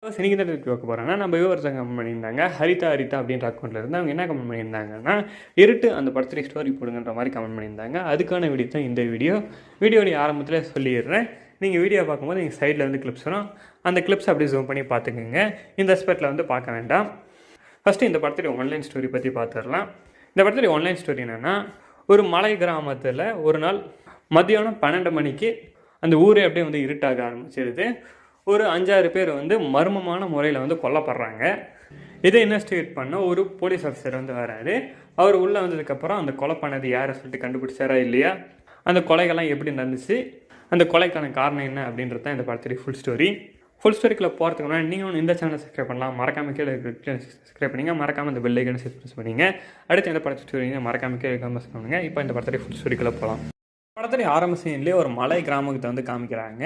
இன்னைக்கு என்ன டாபிக் பார்க்க போகிறோன்னா, நம்ம வியூவர்ஸை கமெண்ட் பண்ணியிருந்தாங்க. ஹரிதா அப்படின்ற அக்கௌண்ட்டில் இருந்து அவங்க என்ன கமெண்ட் பண்ணியிருந்தாங்கன்னா, இருட்டு அந்த படத்துடைய ஸ்டோரி போடுங்கன்ற மாதிரி கமெண்ட் பண்ணியிருந்தாங்க. அதுக்கான வீடியோ தான் இந்த வீடியோடைய ஆரம்பத்தில் சொல்லிடுறேன். நீங்கள் வீடியோ பார்க்கும்போது நீங்கள் சைடில் வந்து கிளிப்ஸ் வரும். அந்த கிளிப்ஸ் அப்படியே ஜூம் பண்ணி பார்த்துக்குங்க. இந்த ஸ்பெட்டில் வந்து பார்க்க வேண்டாம். ஃபஸ்ட்டு இந்த படத்துடைய ஒன்லைன் ஸ்டோரி பற்றி பார்த்துடலாம். இந்த படத்துடைய ஒன்லைன் ஸ்டோரி என்னென்னா, ஒரு மலை கிராமத்தில் ஒரு நாள் மத்தியானம் 12 மணிக்கு அந்த ஊரே அப்படியே வந்து இருட்டாக ஆரம்பிச்சிருது. ஒரு 5-6 பேர் வந்து மர்மமான முறையில் வந்து கொல்லப்படுறாங்க. இதை இன்வெஸ்டிகேட் பண்ண ஒரு போலீஸ் ஆஃபீஸர் வந்து வராரு. அவர் உள்ளே வந்ததுக்கப்புறம் அந்த கொலை பண்ணது யாரை சொல்லிட்டு கண்டுபிடிச்சாரா இல்லையா, அந்த கொலைகள்லாம் எப்படி நடந்துச்சு, அந்த கொலைக்கான காரணம் என்ன அப்படின்றது தான் இந்த படத்துடைய ஃபுல் ஸ்டோரிக்குள்ளே போகிறதுக்கு முன்னாடி நீங்கள் இந்த சேனலை சப்ஸ்கிரைப் பண்ணலாம். மறக்காம கீழே சப்ஸ்கிரைப் பண்ணிங்க. மறக்காமல் இந்த பெல் ஐக்கனை ப்ரெஸ் பண்ணிங்க. அடுத்து இந்த படத்து ஸ்டோரி மறக்காம கீழே கமெண்ட்ஸ் பண்ணுங்கள். இப்போ இந்த படத்துடைய ஃபுல் ஸ்டோரிக்குள்ளே போகலாம். படத்துடைய ஆரம்ப சீன்லேயே ஒரு மலை கிராமத்தை வந்து காமிக்கிறாங்க.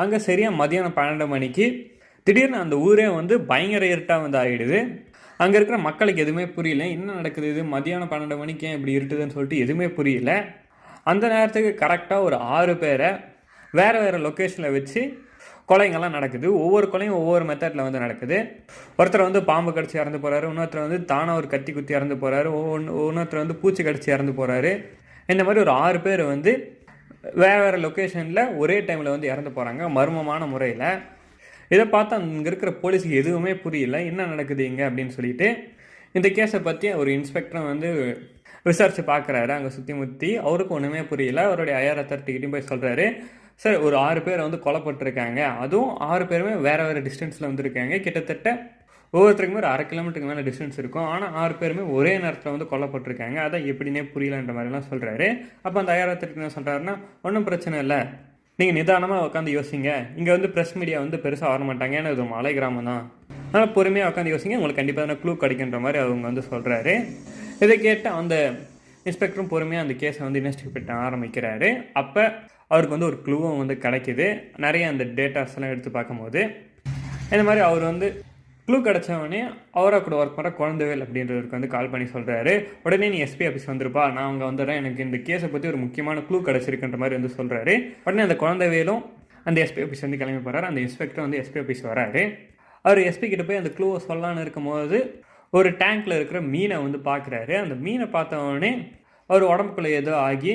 அங்கே சரியாக மதியானம் 12 மணிக்கு திடீர்னு அந்த ஊரே வந்து பயங்கர இருட்டாக வந்து ஆகிடுது. அங்கே இருக்கிற மக்களுக்கு எதுவுமே புரியல. என்ன நடக்குது, இது மதியானம் 12 மணிக்கு ஏன் இப்படி இருட்டுதுன்னு சொல்லிட்டு எதுவுமே புரியல. அந்த நேரத்துக்கு கரெக்டாக ஒரு 6 பேரை வேறு லொக்கேஷனில் வச்சு கொலைங்கள்லாம் நடக்குது. ஒவ்வொரு கொலையும் ஒவ்வொரு மெத்தடில் வந்து நடக்குது. ஒருத்தர் வந்து பாம்பு கடிச்சு இறந்து போகிறாரு, இன்னொருத்தர் வந்து தானே ஒரு கத்தி குத்தி இறந்து போகிறாரு, இன்னொருத்தர் வந்து பூச்சி கடிச்சு இறந்து போகிறாரு. இந்த மாதிரி ஒரு 6 பேர் வந்து வேறு லொக்கேஷனில் ஒரே டைமில் வந்து இறந்து போகிறாங்க மர்மமான முறையில். இதை பார்த்தா அங்கே இருக்கிற போலீஸுக்கு எதுவுமே புரியல, என்ன நடக்குது இங்கே அப்படின்னு சொல்லிட்டு இந்த கேஸை பற்றி ஒரு இன்ஸ்பெக்டரும் வந்து விசாரித்து பார்க்குறாரு. அங்கே சுற்றி முற்றி அவருக்கும் ஒன்றுமே புரியல. அவருடைய ஐஆர் அத்தாரிட்டிகிட்டையும் போய் சொல்கிறாரு, சார் ஒரு 6 பேரை வந்து கொலைப்பட்டிருக்காங்க, அதுவும் 6 பேருமே வேறு டிஸ்டன்ஸில் வந்துருக்காங்க. கிட்டத்தட்ட ஒவ்வொருத்தருக்குமே ஒரு 1/2 கிலோமீட்டருக்கு மேலே டிஸ்டன்ஸ் இருக்கும். ஆனால் 6 பேருமே ஒரே நேரத்தில் வந்து கொல்லப்பட்டிருக்காங்க. அதான் எப்படின்னே புரியலன்ற மாதிரிலாம் சொல்கிறாரு. அப்போ அந்த ஐஆர்ஆர் என்ன சொல்கிறாருன்னா, ஒன்றும் பிரச்சனை இல்லை, நீங்கள் நிதானமாக உட்காந்து யோசிங்க. இங்கே வந்து ப்ரெஸ் மீடியா வந்து பெருசாக வர மாட்டாங்க, ஏன்னா இது மலை கிராமம் தான். அதனால் பொறுமையாக உட்காந்து யோசிங்க, உங்களுக்கு கண்டிப்பாக க்ளூ கிடைக்கின்ற மாதிரி அவங்க வந்து சொல்கிறாரு. இதை கேட்டு அந்த இன்ஸ்பெக்டரும் பொறுமையாக அந்த கேஸை வந்து இன்வெஸ்டிகேட் பண்ண ஆரம்பிக்கிறாரு. அப்போ அவருக்கு வந்து ஒரு க்ளூவும் வந்து கிடைக்கிது. நிறைய அந்த டேட்டாஸ்லாம் எடுத்து பார்க்கும்போது இந்த மாதிரி அவர் வந்து க்ளூ கிடச்சவொடனே அவரை கூட ஒர்க் பண்ணுற குழந்தைவேல் அப்படின்றவருக்கு வந்து கால் பண்ணி சொல்கிறாரு, உடனே நீ எஸ்பி ஆஃபீஸ் வந்துருப்பா, நான் அங்கே வந்துடுறேன், எனக்கு இந்த கேஸை பற்றி ஒரு முக்கியமான க்ளூ கிடச்சிருக்குன்ற மாதிரி வந்து சொல்கிறாரு. உடனே அந்த குழந்தைவேலும் அந்த எஸ்பி ஆஃபீஸ் வந்து கிளம்பி போகிறார். அந்த இன்ஸ்பெக்டர் வந்து எஸ்பி ஆஃபீஸ் வராரு. அவர் எஸ்பி கிட்ட போய் அந்த க்ளூவை சொல்லலான்னு இருக்கும்போது ஒரு டேங்க்கில் இருக்கிற மீனை வந்து பார்க்குறாரு. அந்த மீனை பார்த்தவொடனே அவர் உடம்புக்குள்ளே ஏதோ ஆகி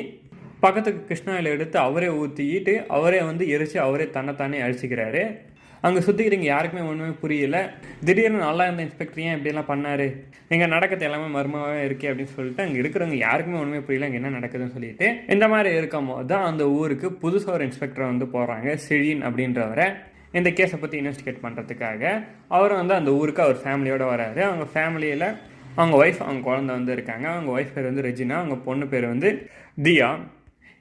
பக்கத்துக்கு கிருஷ்ணாயில் எடுத்து அவரே ஊற்றிக்கிட்டு அவரே வந்து எரித்து அவரே தன்னைத்தானே அழிச்சிக்கிறாரு. அங்கே சுற்றிக்கிறீங்க யாருக்குமே ஒன்றுமே புரியல. திடீர்னு நல்லா இருந்த இன்ஸ்பெக்டர் ஏன் இப்படிலாம் பண்ணார், எங்கள் நடக்கிறது எல்லாமே மர்மமாகவே இருக்கே அப்படின்னு சொல்லிட்டு அங்கே இருக்கிறவங்க யாருக்குமே ஒன்றுமே புரியல அங்கே என்ன நடக்குதுன்னு சொல்லிட்டு இந்த மாதிரி இருக்கும் போது தான் அந்த ஊருக்கு புதுசாக ஒரு இன்ஸ்பெக்டர் வந்து போகிறாங்க, செழின் அப்படின்றவரை இந்த கேஸை பற்றி இன்வெஸ்டிகேட் பண்ணுறதுக்காக. அவரும் வந்து அந்த ஊருக்கு அவர் ஃபேமிலியோடு வராரு. அவங்க ஃபேமிலியில் அவங்க ஒய்ஃப், அவங்க குழந்தை வந்து இருக்காங்க. அவங்க ஒய்ஃப் பேர் வந்து ரெஜினா, அவங்க பொண்ணு பேர் வந்து தியா.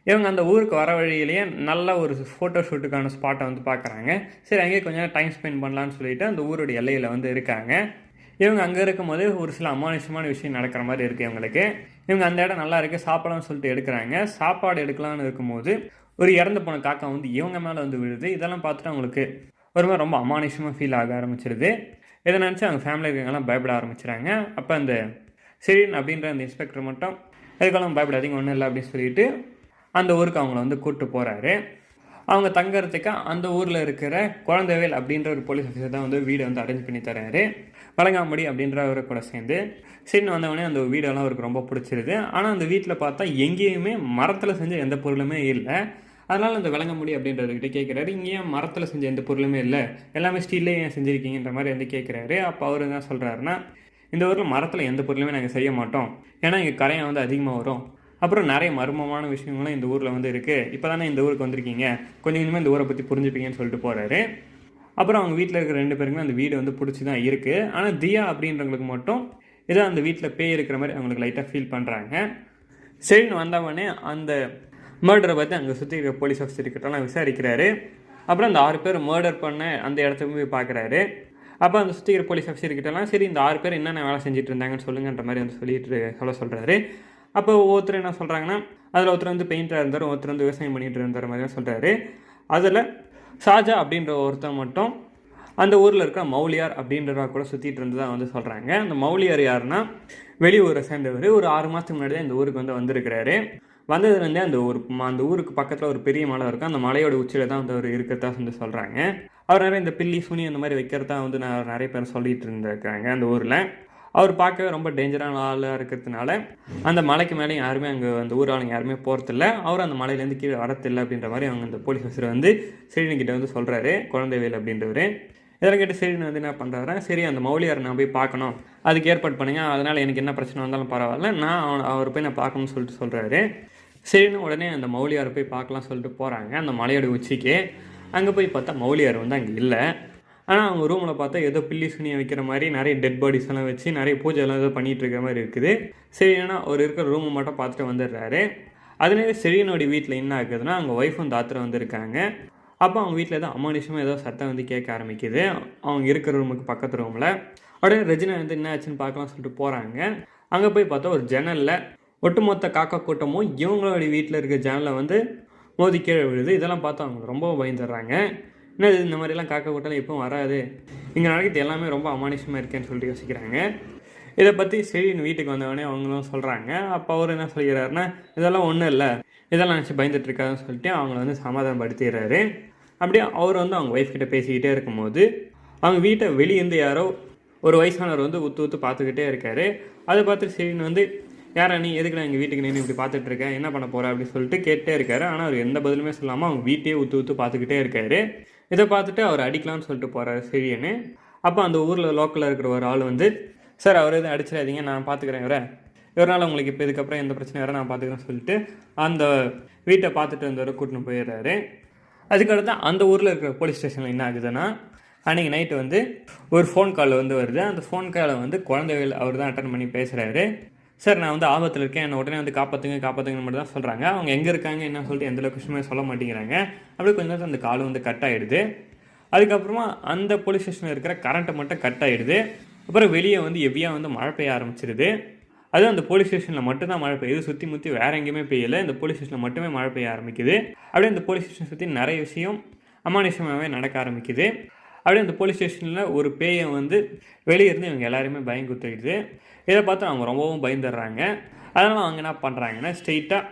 இவங்க அந்த ஊருக்கு வர வழியிலேயே நல்ல ஒரு ஃபோட்டோ ஷூட்டுக்கான ஸ்பாட்டை வந்து பார்க்குறாங்க. சரி, அங்கேயே கொஞ்சம் டைம் ஸ்பெண்ட் பண்ணலான்னு சொல்லிட்டு அந்த ஊருடைய எல்லையில் வந்து இருக்காங்க. இவங்க அங்கே இருக்கும்போது ஒரு சில அமானுஷமான விஷயம் நடக்கிற மாதிரி இருக்குது இவங்களுக்கு. இவங்க அந்த இடம் நல்லா இருக்குது சாப்பிடலாம்னு சொல்லிட்டு எடுக்கிறாங்க. சாப்பாடு எடுக்கலான்னு இருக்கும்போது ஒரு இறந்து போன காக்கா வந்து இவங்க மேலே வந்து விழுது. இதெல்லாம் பார்த்துட்டு அவங்களுக்கு ஒரு மாதிரி ரொம்ப அமானுஷமாக ஃபீல் ஆக ஆரம்பிச்சிருது. இதை நினச்சி அவங்க ஃபேமிலி இருக்கவங்கலாம் பயப்பட ஆரம்பிச்சிடுறாங்க. அப்போ அந்த செரின் அப்படின்ற அந்த இன்ஸ்பெக்டர் மட்டும் எதுக்கெல்லாம் பயப்படாதீங்க, ஒன்றும் இல்லை அப்படின்னு சொல்லிட்டு அந்த ஊருக்கு அவங்கள வந்து கூப்பிட்டு போகிறாரு. அவங்க தங்கறதுக்கு அந்த ஊரில் இருக்கிற குழந்தைவேல் அப்படின்ற ஒரு போலீஸ் ஆஃபீஸர் தான் வந்து வீடை வந்து அரேஞ்ச் பண்ணி தராரு. வழங்காமடி அப்படின்றவரை கூட சேர்ந்து சரின்னு வந்தவொடனே அந்த வீடெல்லாம் அவருக்கு ரொம்ப பிடிச்சிருது. ஆனால் அந்த வீட்டில் பார்த்தா எங்கேயுமே மரத்தில் செஞ்ச எந்த பொருளுமே இல்லை. அதனால் அந்த விளங்கமுடி அப்படின்றவர்கிட்ட கேட்குறாரு, இங்கே ஏன் மரத்தில் செஞ்ச எந்த பொருளுமே இல்லை, எல்லாமே ஸ்டீல்லே ஏன் செஞ்சுருக்கீங்கன்ற மாதிரி வந்து கேட்குறாரு. அப்போ அவர் என்ன சொல்கிறாருன்னா, இந்த ஊரில் மரத்தில் எந்த பொருளுமே நாங்கள் செய்ய மாட்டோம், ஏன்னா இங்கே கரையான் வந்து அதிகமாக வரும், அப்புறம் நிறைய மர்மமான விஷயங்களும் இந்த ஊரில் வந்து இருக்குது, இப்போ தானே இந்த ஊருக்கு வந்திருக்கீங்க, கொஞ்சம் கொஞ்சமாக இந்த ஊரை பற்றி புரிஞ்சுப்பீங்கன்னு சொல்லிட்டு போகிறாரு. அப்புறம் அவங்க வீட்டில் இருக்கிற 2 பேருக்குமே அந்த வீடு வந்து பிடிச்சி தான் இருக்குது. ஆனால் தியா அப்படின்றவங்களுக்கு மட்டும் ஏதோ அந்த வீட்டில் பேய் இருக்கிற மாதிரி அவங்களுக்கு லைட்டாக ஃபீல் பண்ணுறாங்க. சரின்னு வந்தவொடனே அந்த மர்டரை பற்றி அங்கே சுற்றி இருக்கிற போலீஸ் ஆஃபீஸர்கிட்டலாம் விசாரிக்கிறாரு. அப்புறம் அந்த 6 பேர் மர்டர் பண்ண அந்த இடத்துக்கு போய் பார்க்குறாரு. அப்போ அந்த சுற்றி இருக்கிற போலீஸ் ஆஃபீஸர்கிட்டலாம் சரி இந்த 6 பேர் என்னென்ன வேலை செஞ்சுட்டு இருந்தாங்கன்னு சொல்லுங்கன்ற மாதிரி வந்து சொல்கிறாரு. அப்போ ஒவ்வொருத்தர் என்ன சொல்கிறாங்கன்னா, அதில் ஒருத்தர் வந்து பெயிண்டராக இருந்தார், ஒருத்தர் வந்து விவசாயம் பண்ணிகிட்டு இருந்தார் மாதிரி தான் சொல்கிறாரு. அதில் ஷாஜா அப்படின்ற ஒருத்தர் மட்டும் அந்த ஊரில் இருக்கிற மௌலியார் அப்படின்றவா கூட சுற்றிட்டு இருந்ததாக வந்து சொல்கிறாங்க. அந்த மௌலியார் யாருன்னா வெளியூரை சேர்ந்தவர். ஒரு 6 மாதத்துக்கு முன்னாடி தான் இந்த ஊருக்கு வந்து வந்திருக்கிறாரு. வந்ததுலேருந்தே அந்த ஊருக்கு பக்கத்தில் ஒரு பெரிய மலை இருக்கும். அந்த மலையோட உச்சியில் தான் வந்து அவர் இருக்கிறதா வந்து சொல்கிறாங்க. அவர் நிறைய இந்த பில்லி சுனி அந்த மாதிரி வைக்கிறதா வந்து நிறைய பேர் சொல்லிட்டு இருந்திருக்காங்க அந்த ஊரில். அவர் பார்க்கவே ரொம்ப டேஞ்சரான ஆளாக இருக்கிறதுனால அந்த மலைக்கு மேலே யாருமே அங்கே அந்த ஊர் ஆளுங்க யாருமே போகிறதில்ல. அவர் அந்த மலையிலேருந்து கீழே வரத்தில்லை அப்படின்ற மாதிரி அவங்க அந்த போலீஸ் ஆஃபீஸர் வந்து செழியன்கிட்ட வந்து சொல்கிறாரு, குழந்தைவேல் அப்படின்றவர். இதெல்லாம் கேட்டு செழியன் வந்து என்ன பண்ணுறாருன்னா, சரி அந்த மௌலியாரை நான் போய் பார்க்கணும், அதுக்கு ஏற்பாடு பண்ணுங்க, அதனால் எனக்கு என்ன பிரச்சனை வந்தாலும் பரவாயில்ல, அவர் போய் நான் பார்க்கணும்னு சொல்லிட்டு சொல்கிறாரு. சரின்னு உடனே அந்த மௌலியாரை போய் பார்க்கலாம் சொல்லிட்டு போகிறாங்க அந்த மலையோட உச்சிக்கு. அங்கே போய் பார்த்தா மௌலியார் வந்து அங்கே இல்லை. ஆனால் அவங்க ரூமில் பார்த்தா ஏதோ பில்லி சுனியை வைக்கிற மாதிரி நிறைய டெட் பாடிஸ் எல்லாம் வச்சு நிறைய பூஜை எல்லாம் ஏதோ பண்ணிகிட்டு இருக்கிற மாதிரி இருக்குது. சரினா அவர் இருக்கிற ரூமை மட்டும் பார்த்துட்டு வந்துடுறாரு. அதனால செழியனோட வீட்டில் என்ன ஆகுதுன்னா, அவங்க ஒய்ஃபும் தாத்தரும் வந்திருக்காங்க. அப்போ அவங்க வீட்டில் ஏதோ அமானுஷமாக ஏதோ சத்தம் வந்து கேட்க ஆரம்பிக்குது அவங்க இருக்கிற ரூமுக்கு பக்கத்து ரூமில். உடனே ரெஜினா வந்து என்ன ஆச்சுன்னு பார்க்கலாம் சொல்லிட்டு போகிறாங்க. அங்கே போய் பார்த்தா ஒரு ஜன்னலில் ஒட்டுமொத்த காக்கா கூட்டமும் இவங்களோட வீட்டில் இருக்கிற ஜன்னலில் வந்து மோதி கீழே விழுது. இதெல்லாம் பார்த்து அவங்க ரொம்ப பயந்துடுறாங்க. என்னது இந்த மாதிரிலாம் காக்கா கூட்டலாம் எப்பவும் வராது, இங்கே நடக்கிறது எல்லாமே ரொம்ப அமானுஷமாக இருக்கேன்னு சொல்லிட்டு யோசிக்கிறாங்க. இதை பற்றி செழியன் வீட்டுக்கு வந்தவொடனே அவங்களும் சொல்கிறாங்க. அப்போ அவர் என்ன சொல்கிறாருன்னா, இதெல்லாம் ஒன்றும் இல்லை, இதெல்லாம் நினச்சி பயந்துட்டு இருக்காதுன்னு சொல்லிட்டு அவங்கள வந்து சமாதானப்படுத்திடுறாரு. அப்படியே அவர் வந்து அவங்க ஒய்ஃப் கிட்ட பேசிக்கிட்டே இருக்கும்போது அவங்க வீட்டை வெளியேருந்து யாரோ ஒரு வயசானவர் வந்து ஊற்று பார்த்துக்கிட்டே இருக்காரு. அதை பார்த்து செழியன் வந்து, யாரா நீ, எதுக்கு நான் எங்கள் வீட்டுக்கு நின்று இப்படி பார்த்துட்டு இருக்கேன், என்ன பண்ண போகிற அப்படின்னு சொல்லிட்டு கேட்டே இருக்காரு. ஆனால் அவர் எந்த பதிலுமே சொல்லாமல் அவங்க வீட்டையே ஊற்று பார்த்துக்கிட்டே இருக்காரு. இதை பார்த்துட்டு அவர் அடிக்கலாம்னு சொல்லிட்டு போகிறார் செழியன். அப்போ அந்த ஊரில் லோக்கலில் இருக்கிற ஒரு ஆள் வந்து, சார் அவர் எதுவும் அடிச்சிடாதீங்க, நான் பார்த்துக்கிறேன் இவரால் உங்களுக்கு இப்போ இதுக்கப்புறம் எந்த பிரச்சனையும் வர நான் பார்த்துக்கிறேன்னு சொல்லிட்டு அந்த வீட்டை பார்த்துட்டு வந்தவரை கூட்டின்னு போயிடுறாரு. அதுக்கடுத்து அந்த ஊரில் இருக்கிற போலீஸ் ஸ்டேஷனில் என்ன ஆகுதுன்னா, அன்றைக்கி நைட்டு வந்து ஒரு ஃபோன் கால் வந்து வருது. அந்த ஃபோன் காலை வந்து குழந்தைகள் அவர் தான் அட்டன் பண்ணி பேசுகிறாரு. சார் நான் வந்து ஆபத்தில் இருக்கேன், என்னை உடனே வந்து காப்பாற்றுங்கன்னு மட்டும் தான் சொல்கிறாங்க. அவங்க எங்கே இருக்காங்க என்ன சொல்லிட்டு எந்த லொக்கேஷனுமே சொல்ல மாட்டேங்கிறாங்க. அப்படியே கொஞ்சம் நேரத்தில் அந்த கால் வந்து கட் ஆகிடுது. அதுக்கப்புறமா அந்த போலீஸ் ஸ்டேஷனில் இருக்கிற கரண்ட்டை மட்டும் கட் ஆகிடுது. அப்புறம் வெளியே வந்து ஹெவியாக வந்து மழை பெய்ய ஆரம்பிச்சிருது. அதுவும் அந்த போலீஸ் ஸ்டேஷனில் மட்டும்தான் மழை பெய்யுது, சுற்றி முற்றி வேறு எங்கேயுமே பெய்யலை, இந்த போலீஸ் ஸ்டேஷனில் மட்டுமே மழை பெய்ய ஆரம்பிக்குது. அப்படியே இந்த போலீஸ் ஸ்டேஷனை சுற்றி நிறைய விஷயம் அமானுஷமாகவே நடக்க ஆரம்பிக்குது. அப்படியே அந்த போலீஸ் ஸ்டேஷனில் ஒரு பேயை வந்து வெளியே இருந்து இவங்க எல்லாருமே பயம் குத்துக்கிடுது. இதை பார்த்து அவங்க ரொம்பவும் பயந்துடுறாங்க. அதனால் அவங்க என்ன பண்ணுறாங்கன்னா, ஸ்ட்ரெயிட்டாக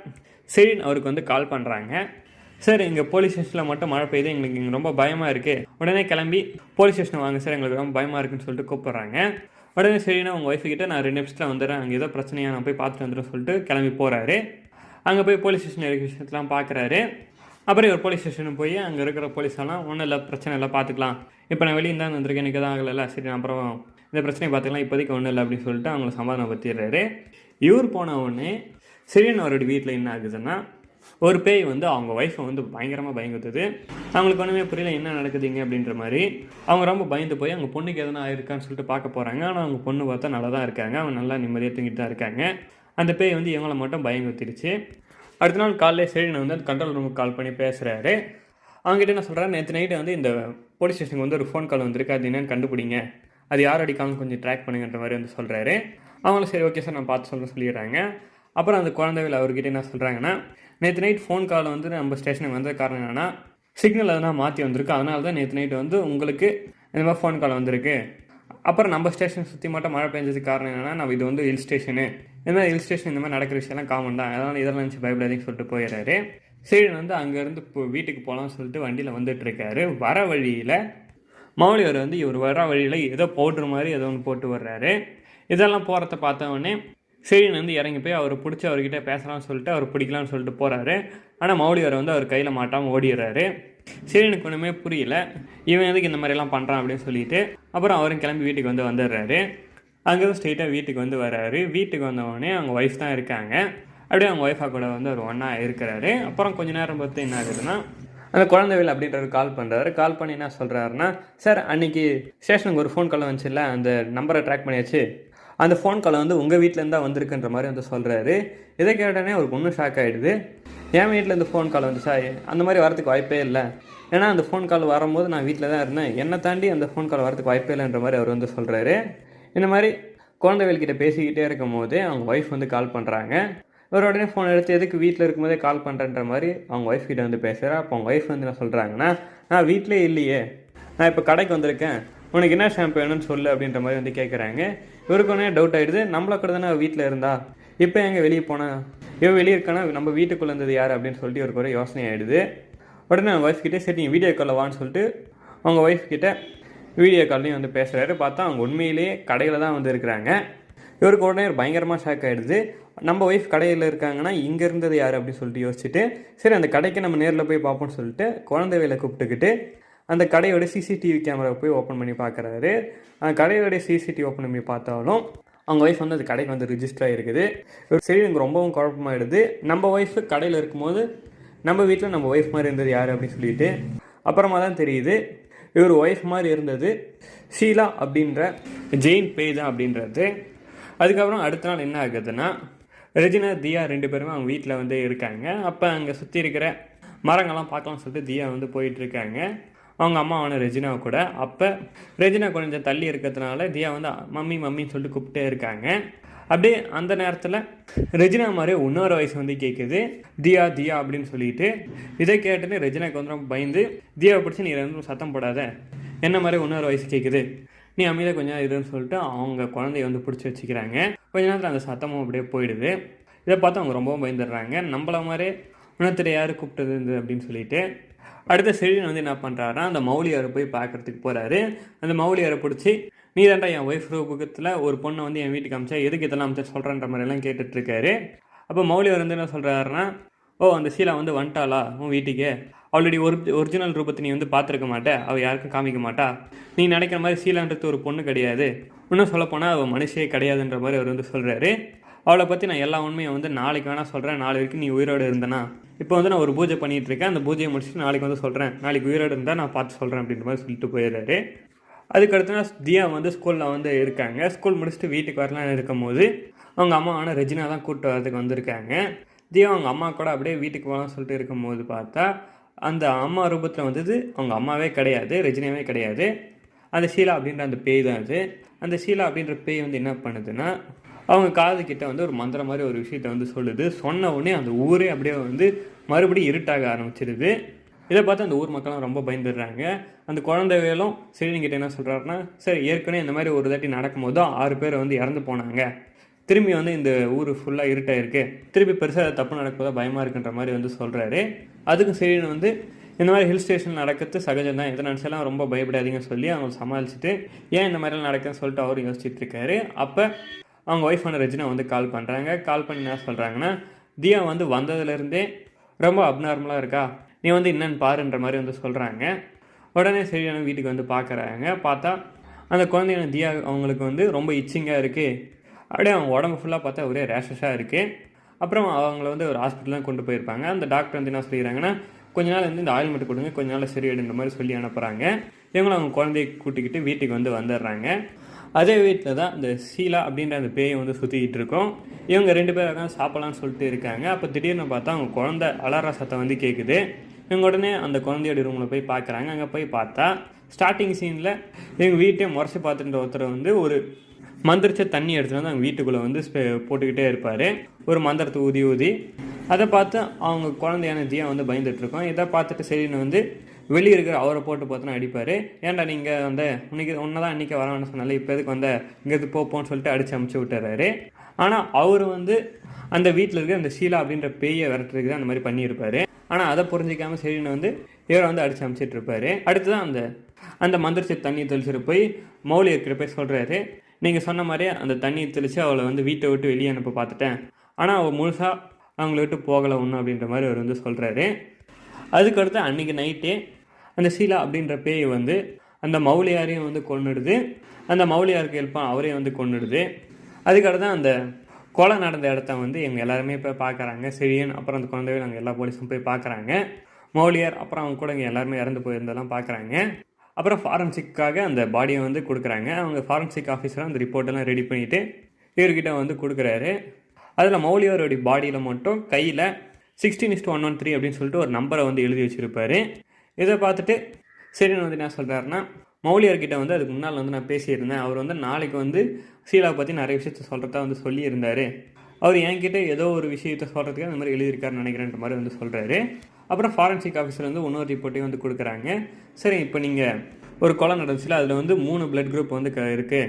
செழியன் அவருக்கு வந்து கால் பண்ணுறாங்க. சார் இங்கே போலீஸ் ஸ்டேஷனில் மட்டும் மழை பெய்யுது, எங்களுக்கு இங்கே ரொம்ப பயமாக இருக்குது, உடனே கிளம்பி போலீஸ் ஸ்டேஷன் வாங்க சார், எங்களுக்கு ரொம்ப பயமாக இருக்குன்னு சொல்லிட்டு கூப்பிட்றாங்க. உடனே சரினா அவங்க ஒய்ஃபுக்கிட்ட நான் 2 நிமிஷத்தில் வந்துடுறேன், அங்கே ஏதோ பிரச்சனையாக நான் போய் பார்த்துட்டு வந்துடுறேன் சொல்லிட்டு கிளம்பி போகிறாரு. அங்கே போய் போலீஸ் ஸ்டேஷன் இருக்கிற விஷயத்தெலாம் பார்க்குறாரு. அப்புறம் இவர் போலீஸ் ஸ்டேஷனுக்கு போய் அங்கே இருக்கிற போலீஸெல்லாம் ஒன்றும் இல்லை, பிரச்சனை இல்லை, பார்த்துக்கலாம், இப்போ நான் வெளியே தான் வந்திருக்கேன், எனக்கு தான் ஆகலை, சரி நான் அப்புறம் இந்த பிரச்சனையை பார்த்துக்கலாம், இப்போதைக்கு ஒன்றும் இல்லை அப்படின்னு சொல்லிட்டு அவங்கள சமாதானப்படுத்திடுறாரு. இவர் போன உடனே செழியன் அவரோட வீட்டில் என்ன ஆகுதுன்னா, ஒரு பேய் வந்து அவங்க ஒய்ஃபை வந்து பயங்கரமாக பயங்குத்துது. அவங்களுக்கு ஒன்றுமே புரியல என்ன நடக்குதுங்க அப்படின்ற மாதிரி. அவங்க ரொம்ப பயந்து போய் அவங்க பொண்ணுக்கு எதனா ஆயிருக்கான்னு சொல்லிட்டு பார்க்க போகிறாங்க. ஆனால் அவங்க பொண்ணு பார்த்தா நல்லா தான் இருக்காங்க, அவங்க நல்லா நிம்மதியாக தூங்கிட்டு தான் இருக்காங்க. அந்த பேய் வந்து இவங்களை மட்டும் பயங்குத்திடுச்சு. அடுத்த நாள் காலையில் செழியன் வந்து அந்த கண்ட்ரோல் ரூமுக்கு கால் பண்ணி பேசுகிறாரு. அவங்ககிட்ட என்ன சொல்கிறாரு, நேற்று நைட்டு வந்து இந்த போலீஸ் ஸ்டேஷனுக்கு வந்து ஒரு ஃபோன் கால் வந்திருக்கு, அது என்னென்னு கண்டுபிடிங்க, அது யார் அடிக்காமல் கொஞ்சம் ட்ராக் பண்ணுங்கன்ற மாதிரி வந்து சொல்கிறாரு. அவங்களும் சரி ஓகே சார் நான் பார்த்து சொல்லிடுறாங்க. அப்புறம் அந்த குழந்தைகள் அவர்கிட்ட என்ன சொல்கிறாங்கன்னா, நேற்று நைட் ஃபோன் கால் வந்து நம்ம ஸ்டேஷனுக்கு வந்த காரணம் என்னென்னா, சிக்னல் எதனா மாற்றி வந்திருக்கு, அதனால தான் நேற்று நைட்டு வந்து உங்களுக்கு இந்த மாதிரி ஃபோன் கால் வந்திருக்கு. அப்புறம் நம்ம ஸ்டேஷன் சுற்றி மட்டும் மழை பெஞ்சதுக்கு காரணம் என்னென்னா, நம்ம இது வந்து ஹில் ஸ்டேஷனு, இந்த மாதிரி ஹில் ஸ்டேஷன் இந்த மாதிரி நடக்கிற விஷயம்லாம் காமன் தான், அதனால் இதெல்லாம் நினச்சி பயப்படாதீங்கன்னு சொல்லிட்டு போயிடுறாரு. செழியன் வந்து அங்கேருந்து இப்போ வீட்டுக்கு போகலாம்னு சொல்லிட்டு வண்டியில் வந்துட்டுருக்காரு. வர வழியில் மௌலியார் வந்து இவர் வர வழியில் ஏதோ பவுட்ரு மாதிரி ஏதோ ஒன்று போட்டு வர்றாரு. இதெல்லாம் போகிறத பார்த்தவொடனே செழியன் வந்து இறங்கி போய் அவர் பிடிச்சி அவர்கிட்ட பேசலாம்னு சொல்லிட்டு அவர் பிடிக்கலான்னு சொல்லிட்டு போகிறாரு. ஆனால் மௌலியார் வந்து அவர் கையில் மாட்டாமல் ஓடிடுறாரு. செழியனுக்கு ஒன்றுமே புரியல, இவன் எதுக்கு இந்த மாதிரிலாம் பண்ணுறான் அப்படின்னு சொல்லிட்டு. அப்புறம் அவரும் கிளம்பி வீட்டுக்கு வந்து வந்துடுறாரு. அங்கேருந்து ஸ்ட்ரெயிட்டாக வீட்டுக்கு வந்து வர்றாரு. வீட்டுக்கு வந்தவொடனே அவங்க ஒய்ஃப் தான் இருக்காங்க. அப்படியே அவங்க ஒய்ஃபாக கூட வந்து அவர் ஒன்றா இருக்கிறாரு. அப்புறம் கொஞ்சம் நேரம் பார்த்து என்ன ஆகுதுன்னா, அந்த குழந்தைகள் அப்படின்றவர் கால் பண்ணுறாரு. கால் பண்ணி என்ன சொல்கிறாருன்னா, சார் அன்றைக்கி ஸ்டேஷனுக்கு ஒரு ஃபோன் கால் வந்துச்சுல்ல, அந்த நம்பரை ட்ராக் பண்ணியாச்சு, அந்த ஃபோன் காலை வந்து உங்கள் வீட்டிலேருந்து தான் வந்திருக்குன்ற மாதிரி வந்து சொல்கிறாரு. இதை கேட்டோடனே அவருக்கு ஒன்றும் ஷாக் ஆகிடுது. என் வீட்டிலேருந்து ஃபோன் கால் வந்துச்சா, அந்த மாதிரி வரதுக்கு வாய்ப்பே இல்லை, ஏன்னா அந்த ஃபோன் கால் வரும்போது நான் வீட்டில் தான் இருந்தேன், என்னை தாண்டி அந்த ஃபோன் கால் வரதுக்கு வாய்ப்பே இல்லைன்ற மாதிரி அவர் வந்து சொல்கிறாரு. இந்த மாதிரி குழந்தைகள்கிட்ட பேசிக்கிட்டே இருக்கும் போது அவங்க ஒய்ஃப் வந்து கால் பண்ணுறாங்க. ஒரு உடனே ஃபோன் எடுத்து எதுக்கு வீட்டில் இருக்கும்போதே கால் பண்ணுறன்ற மாதிரி அவங்க ஒய்ஃப் கிட்ட வந்து பேசுகிறேன். அப்போ அவங்க ஒய்ஃப் வந்து என்ன சொல்கிறாங்கன்னா, நான் வீட்டிலே இல்லையே, நான் இப்போ கடைக்கு வந்திருக்கேன், உனக்கு என்ன ஷாம்பு வேணும்னு சொல்லு அப்படின்ற மாதிரி வந்து கேட்குறாங்க. இவருக்கு ஒன்றே டவுட் ஆகிடுது, நம்மள கூட தானே வீட்டில் இருந்தா, இப்போ எங்கே வெளியே போனால் இவன் வெளியே இருக்கானா நம்ம வீட்டுக்குள்ளே இருந்தது யார் அப்படின்னு சொல்லிட்டு ஒரு யோசனை ஆகிடுது. உடனே அவங்க ஒய்ஃப் கிட்டே சரி நீங்கள் வீடியோ காலில் வான்னு சொல்லிட்டு அவங்க ஒய்ஃப் கிட்ட வீடியோ கால்லையும் வந்து பேசுகிறாரு. பார்த்தா அவங்க உண்மையிலேயே கடையில் தான் வந்து இருக்கிறாங்க. இவருக்கு உடனே ஒரு பயங்கரமாக ஷாக் ஆகிடுது. நம்ம ஒய்ஃப் கடையில் இருக்காங்கன்னா இங்கே இருந்தது யார் அப்படின்னு சொல்லிட்டு யோசிச்சுட்டு சரி அந்த கடைக்கு நம்ம நேரில் போய் பார்ப்போம்னு சொல்லிட்டு குழந்தைகளை கூப்பிட்டுக்கிட்டு அந்த கடையோட சிசிடிவி கேமராவை போய் ஓப்பன் பண்ணி பார்க்குறாரு. அந்த கடையோடைய சிசிடிவி ஓப்பன் பண்ணி பார்த்தாலும் அவங்க ஒய்ஃப் வந்து அது கடைக்கு வந்து ரிஜிஸ்டர் ஆகிருக்குது. சரி எனக்கு ரொம்பவும் குழப்பமாயிடுது. நம்ம ஒய்ஃபு கடையில் இருக்கும்போது நம்ம வீட்டில் நம்ம ஒய்ஃப் மாதிரி இருந்தது யார் அப்படின்னு சொல்லிட்டு அப்புறமா தான் தெரியுது இவர் ஒய்ஃப் மாதிரி இருந்தது ஷீலா அப்படின்ற ஜெயின் பேய் தான் அப்படின்றது. அதுக்கப்புறம் அடுத்த நாள் என்ன ஆகுதுன்னா ரெஜினா தியா 2 பேருமே அவங்க வீட்டில் வந்து இருக்காங்க. அப்போ அங்கே சுற்றி இருக்கிற மரங்கள்லாம் பார்க்கலாம்னு சொல்லிட்டு தியா வந்து போயிட்டுருக்காங்க அவங்க அம்மாவான ரெஜினாவை கூட. அப்போ ரெஜினா கொஞ்சம் தள்ளி இருக்கிறதுனால தியா வந்து மம்மி மம்மின்னு சொல்லிட்டு கூப்பிட்டே இருக்காங்க. அப்படியே அந்த நேரத்தில் ரெஜினா மாதிரி இன்னொரு வயசு வந்து கேட்குது தியா தியா அப்படின்னு சொல்லிட்டு. இதை கேட்டுட்டு ரெஜினாக்கு வந்து ரொம்ப பயந்து தியாவை பிடிச்சி நீ ரெண்டும் சத்தம் போடாத, என்ன மாதிரி இன்னொரு வயசு கேட்குது, நீ அமைதியாக கொஞ்சம் இதுன்னு சொல்லிட்டு அவங்க குழந்தைய வந்து பிடிச்சி வச்சுக்கிறாங்க. கொஞ்ச நேரத்தில் அந்த சத்தமும் அப்படியே போயிடுது. இதை பார்த்து அவங்க ரொம்பவும் பயந்துடுறாங்க. நம்மள மாதிரி இன்னொருத்தர் யார் கூப்பிட்டது இருந்தது அப்படின்னு சொல்லிட்டு. அடுத்த செழியன் வந்து என்ன பண்ணுறாருன்னா அந்த மௌலியாரை போய் பார்க்குறதுக்கு போகிறாரு. அந்த மௌலியாரை பிடிச்சி நீ தாண்டா என் ஒய்ஃப் ரூபத்தில் ஒரு பொண்ணை வந்து என் வீட்டுக்கு அமிச்சா எதுக்கு இதெல்லாம் அமிச்சா சொல்கிறேன்ற மாதிரிலாம் கேட்டுட்ருக்காரு. அப்போ மௌலியார் வந்து என்ன சொல்கிறாருன்னா அந்த ஷீலா வந்து வந்துட்டாளா உன் வீட்டுக்கு, ஆல்ரெடி ஒரிஜினல் ரூபத்தை நீ வந்து பார்த்துருக்க மாட்டே, அவள் யாருக்கும் காமிக்க மாட்டா, நீ நினைக்கிற மாதிரி ஷீலான்றது ஒரு பொண்ணு கிடையாது, இன்னும் சொல்லப்போனால் அவள் மனுஷே கிடையாதுன்ற மாதிரி அவர் வந்து சொல்கிறாரு. அவளை பற்றி நான் எல்லா உண்மையை வந்து நாளைக்கு வேணால் சொல்கிறேன், நாளை வரைக்கும் நீ உயிரோடு இருந்தனா, இப்போ வந்து நான் ஒரு பூஜை பண்ணிகிட்ருக்கேன், அந்த பூஜையை முடிச்சுட்டு நாளைக்கு வந்து சொல்கிறேன், நாளைக்கு உயிரோடு இருந்தால் நான் பார்த்து சொல்கிறேன் அப்படின்ற மாதிரி சொல்லிட்டு போயிடுறாரு. அதுக்கடுத்து நான் தியா வந்து ஸ்கூலில் வந்து இருக்காங்க. ஸ்கூல் முடிச்சுட்டு வீட்டுக்கு வரலான்னு இருக்கும்போது அவங்க அம்மாவான ரெஜினா தான் கூப்பிட்டு வரதுக்கு வந்திருக்காங்க. தியா அவங்க அம்மா கூட அப்படியே வீட்டுக்கு போகலாம்னு சொல்லிட்டு இருக்கும்போது பார்த்தா அந்த அம்மா ரூபத்தில் வந்தது அவங்க அம்மாவே கிடையாது, ரெஜினாவே கிடையாது, அந்த ஷீலா அப்படின்ற அந்த பேய் தான் அது. அந்த ஷீலா அப்படின்ற பேய் வந்து என்ன பண்ணுதுன்னா அவங்க காது கிட்ட வந்து ஒரு மந்திரம் மாதிரி ஒரு விஷயத்த வந்து சொல்லுது. சொன்ன உடனே அந்த ஊரே அப்படியே வந்து மறுபடியும் இருட்டாக ஆரம்பிச்சிடுது. இதை பார்த்து அந்த ஊர் மக்களும் ரொம்ப பயந்துடுறாங்க. அந்த குழந்தைகளும் சரிங்கிட்ட என்ன சொல்கிறாருன்னா சரி ஏற்கனவே இந்த மாதிரி ஒரு தாட்டி நடக்கும்போது தான் 6 பேர் வந்து இறந்து போனாங்க, திரும்பி வந்து இந்த ஊர் ஃபுல்லாக இருட்டாக இருக்குது, திருப்பி பெருசாக தப்பு நடக்கும்போது பயமாக இருக்குன்ற மாதிரி வந்து சொல்கிறாரு. அதுக்கும் சரின்னு வந்து இந்த மாதிரி ஹில் ஸ்டேஷன் நடக்கிறது சகஜம் தான், எதை நினச்சாலும் ரொம்ப பயப்படாதீங்கன்னு சொல்லி அவங்க சமாளிச்சுட்டு ஏன் இந்த மாதிரிலாம் நடக்குதுன்னு சொல்லிட்டு அவரும் யோசிச்சுட்டு இருக்காரு. அப்போ அவங்க ஒய்ஃபான ரெஜினா வந்து கால் பண்ணுறாங்க. கால் பண்ணி என்ன சொல்கிறாங்கன்னா தியா வந்து வந்ததுலேருந்தே ரொம்ப அப்நார்மலாக இருக்கா, நீ வந்து என்னென்னு பாருன்ற மாதிரி வந்து சொல்கிறாங்க. உடனே சரியான வீட்டுக்கு வந்து பார்க்குறாங்க. பார்த்தா அந்த குழந்தையான தியா அவங்களுக்கு வந்து ரொம்ப இச்சிங்காக இருக்குது, அப்படியே அவங்க உடம்பு ஃபுல்லாக பார்த்தா ஒரே ரேஷஸாக இருக்குது. அப்புறம் அவங்கள வந்து ஒரு ஹாஸ்பிட்டல்லாம் கொண்டு போயிருப்பாங்க. அந்த டாக்டர் வந்து என்ன சொல்லிடுறாங்கன்னா கொஞ்ச நாள் வந்து இந்த ஆயில்மெண்ட் கொடுங்க, கொஞ்ச நாள் சரியாயிடுன்ற மாதிரி சொல்லி அனுப்புகிறாங்க. இவங்களும் அவங்க குழந்தைய கூட்டிக்கிட்டு வீட்டுக்கு வந்து வந்துடுறாங்க. அதே வீட்டில் தான் இந்த ஷீலா அப்படின்ற அந்த பேயை வந்து சுற்றிக்கிட்டு இருக்கோம். இவங்க 2 பேர் உட்காந்து சாப்பிட்லான்னு சொல்லிட்டு இருக்காங்க. அப்போ திடீர்னு பார்த்தா அவங்க குழந்தை அலற சத்தம் வந்து கேட்குது. இவங்க உடனே அந்த குழந்தையோட ரூமில் போய் பார்க்குறாங்க. அங்கே போய் பார்த்தா ஸ்டார்டிங் சீனில் எங்கள் வீட்டை முறைச்சி பார்த்துட்டு ஒருத்தர் வந்து ஒரு மந்திரிச்ச தண்ணி எடுத்துகிட்டு வந்து அவங்க வீட்டுக்குள்ளே வந்து போட்டுக்கிட்டே இருப்பார், ஒரு மந்திரத்தை ஊதி ஊதி. அதை பார்த்து அவங்க குழந்தையான தியா வந்து பயந்துட்டுருக்கோம். இதை பார்த்துட்டு சரின்னு வந்து வெளியே இருக்கிற அவரை போட்டு பார்த்தோன்னா அடிப்பார். ஏன்டா நீங்கள் வந்து உன்னை தான் இன்றைக்கி வரவேன்னு சொன்னால இப்போ எதுக்கு வந்த இங்கேருந்து போப்போன்னு சொல்லிட்டு அடித்து அமுச்சு விட்டுறாரு. ஆனால் அவர் வந்து அந்த வீட்டில் இருக்கிற அந்த ஷீலா அப்படின்ற பேயை விரட்டுறதுக்கு தான் அந்த மாதிரி பண்ணியிருப்பார். ஆனால் அதை புரிஞ்சிக்காமல் சரின்னு வந்து இவரை வந்து அடித்து அமுச்சிட்டு இருப்பார். அடுத்து தான் அந்த மந்திரிச்ச தண்ணி தெளிச்சுட்டு போய் மௌலியர்கிட்ட போய் சொல்கிறாரு, நீங்கள் சொன்ன மாதிரியே அந்த தண்ணியை தெளித்து அவளை வந்து வீட்டை விட்டு வெளியே அனுப்ப பார்த்துட்டேன், ஆனால் அவள் முழுசாக அவங்கள விட்டு போகலை ஒன்றும் அப்படின்ற மாதிரி அவர் வந்து சொல்கிறாரு. அதுக்கடுத்து அன்றைக்கி நைட்டே அந்த ஷீலா அப்படின்ற பேயை வந்து அந்த மௌலியாரையும் வந்து கொன்னுடுது. அந்த மௌலியாருக்கு ஹெல்ப்பாக அவரையும் வந்து கொன்னுடுது. அதுக்கடுத்து அந்த கொலை நடந்த இடத்த வந்து எங்க எல்லாருமே போய் பார்க்குறாங்க. செழியன் அப்புறம் அந்த குழந்தைகள் நாங்கள் எல்லா போலீஸும் போய் பார்க்குறாங்க. மௌலியார் அப்புறம் அவங்க கூட இங்கே எல்லாருமே இறந்து போயிருந்தெல்லாம் பார்க்குறாங்க. அப்புறம் ஃபாரன்சிக்காக அந்த பாடியை வந்து கொடுக்குறாங்க. அவங்க ஃபாரன்சிக் ஆஃபீஸராக அந்த ரிப்போர்ட்டெல்லாம் ரெடி பண்ணிவிட்டு இவர்கிட்ட வந்து கொடுக்குறாரு. அதில் மௌலியாரோடைய பாடியில் மட்டும் கையில் 16:113 அப்படின்னு சொல்லிட்டு ஒரு நம்பரை வந்து எழுதி வச்சுருப்பார். இதை பார்த்துட்டு சரின்னு வந்து என்ன சொல்கிறாருன்னா மௌலியார்கிட்ட வந்து அதுக்கு முன்னால் வந்து நான் பேசியிருந்தேன், அவர் வந்து நாளைக்கு வந்து ஷீலாவை பற்றி நிறைய விஷயத்த சொல்கிறதா வந்து சொல்லியிருந்தார், அவர் என்கிட்ட ஏதோ ஒரு விஷயத்த சொல்கிறதுக்கு அந்த மாதிரி எழுதியிருக்காருன்னு நினைக்கிறேன்ற மாதிரி வந்து சொல்கிறாரு. அப்புறம் ஃபாரன்சிக் ஆஃபீஸர் வந்து இன்னொரு ரிப்போர்ட்டையும் வந்து கொடுக்குறாங்க. சரி இப்போ நீங்கள் ஒரு கொலை நடந்துச்சுல, அதில் வந்து 3 பிளட் குரூப் வந்து இருக்குது,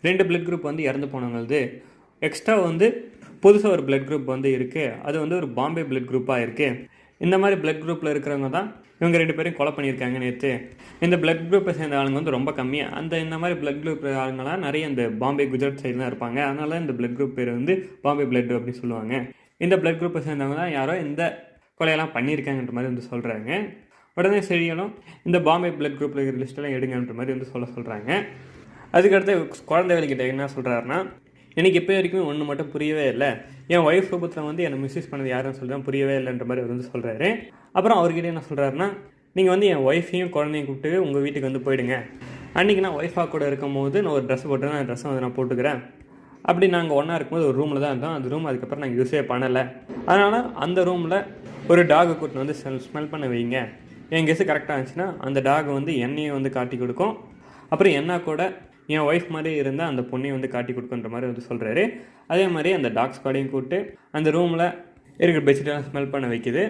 2 பிளட் குரூப் வந்து இறந்து போனவங்களது, எக்ஸ்ட்ரா வந்து புதுசாக ஒரு பிளட் குரூப் வந்து இருக்குது, அது வந்து ஒரு பாம்பே பிளட் குரூப்பாக இருக்குது. இந்த மாதிரி பிளட் குரூப்பில் இருக்கிறவங்க தான் இவங்க 2 பேரையும் கொலை பண்ணியிருக்காங்க நேற்று. இந்த பிளட் குரூப்பை சேர்ந்த ஆளுங்க வந்து ரொம்ப கம்மியாக இந்த மாதிரி பிளட் குரூப் ஆளுங்களாம் நிறைய இந்த பாம்பே குஜராத் சைடு தான் இருப்பாங்க. அதனால இந்த பிளட் குரூப் பேர் வந்து பாம்பே பிளட் அப்படின்னு சொல்லுவாங்க. இந்த பிளட் குரூப்பை சேர்ந்தவங்க தான் யாரோ இந்த கொலையெல்லாம் பண்ணியிருக்காங்கன்ற மாதிரி வந்து சொல்கிறாங்க. உடனே சரியாலும் இந்த பாம்பே பிளட் குரூப்பில் இருக்கிற லிஸ்ட்டெல்லாம் எடுங்கன்ற மாதிரி வந்து சொல்கிறாங்க. அதுக்கடுத்து குழந்தை வேலைக்கிட்ட என்ன சொல்கிறாருன்னா, எனக்கு இப்போ வரைக்கும் ஒன்று மட்டும் புரியவே இல்லை, என் ஒய்ஃப் ரூபத்தில் வந்து என்னை மிஸ்யூஸ் பண்ணது யாருன்னு சொல்லி தான் புரியவே இல்லைன்ற மாதிரி அவர் வந்து சொல்கிறாரு. அப்புறம் அவர்கிட்ட என்ன சொல்கிறாருன்னா, நீங்கள் வந்து என் ஒய்ஃபையும் குழந்தையும் கூப்பிட்டு உங்கள் வீட்டுக்கு வந்து போயிடுங்க. அன்றைக்கி நான் ஒய்ஃபாக கூட இருக்கும் போது நான் ஒரு ட்ரெஸ் போட்டு அந்த ட்ரெஸ்ஸை வந்து நான் போட்டுக்கிறேன். அப்படி நாங்கள் ஒன்றா இருக்கும்போது ஒரு ரூமில் தான் இருந்தோம். அந்த ரூம் அதுக்கப்புறம் நாங்கள் யூஸே பண்ணலை. அதனால் அந்த ரூமில் ஒரு டாகை கூட்டின்னு வந்து ஸ்மெல் பண்ண வைங்க. என் கெஸ்ஸு கரெக்டாக இருந்துச்சுன்னா அந்த டாகை வந்து என்னையும் வந்து காட்டி கொடுக்கும். அப்புறம் என்ன கூட என் ஒய்ஃப் மாதிரி இருந்தால் அந்த பொண்ணையும் வந்து காட்டி கொடுக்குன்ற மாதிரி வந்து சொல்கிறாரு. அதே மாதிரி அந்த டாக் ஸ்குவாடையும் கூப்பிட்டு அந்த ரூமில் இருக்கிற பெட்ஷீட்டெல்லாம் ஸ்மெல் பண்ண வைக்குது.